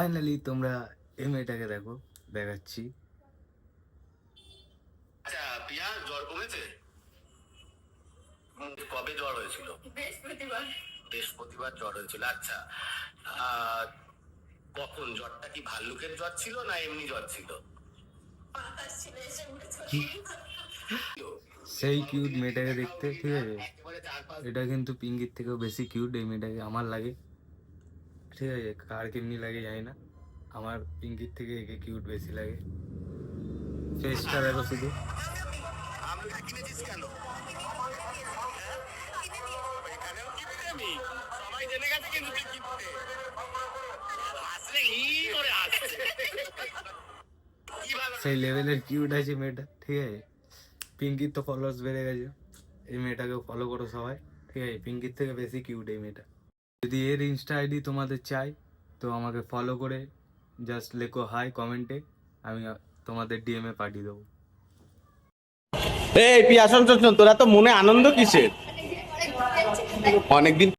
Finally তোমরা এই মেয়েটাকে দেখো, দেখাচ্ছি। আচ্ছা প্রিয়া, জ্বর কমেছে? কবে জ্বর হয়েছিল? বৃহস্পতিবার জ্বর হয়েছিল। আচ্ছা, কখন জ্বরটা? কি ভাল্লুকের জ্বর ছিল না এমনি জ্বর ছিল? সেই কিউট মেয়েটাকে দেখতে, ঠিক আছে? এটা কিন্তু পিঙ্কির থেকেও বেশি কিউট এই মেয়েটাকে আমার লাগে, ঠিক আছে? কার কেমনি লাগে জানি না, আমার পিঙ্কির থেকে একে কিউট বেশি লাগে। ফেসটা দেখো শুধু। কিনেছিস কেন? এখানেও কিনবি আমি? সবাই জেনে গেছে কিন্তু তুই কিনতে আসলে করে আসছে। সেই লেভেলের কিউট আছে মেয়েটা, ঠিক আছে? পিঙ্কির তো ফলোয়ার্স বেড়ে গেছে, এই মেয়েটাকেও ফলো করো সবাই, ঠিক আছে? পিঙ্কির থেকে বেশি কিউট এই মেয়েটা। যদি এর ইনস্টা আইডি তোমাদের চাই তো আমাকে ফলো করে জাস্ট লেখো হাই কমেন্টে, আমি তোমাদের ডিএমে পাঠিয়ে দেবো। এই পিয়া, শোন শোন শোন, তোরা তো মনে আনন্দ কিসের? অনেকদিন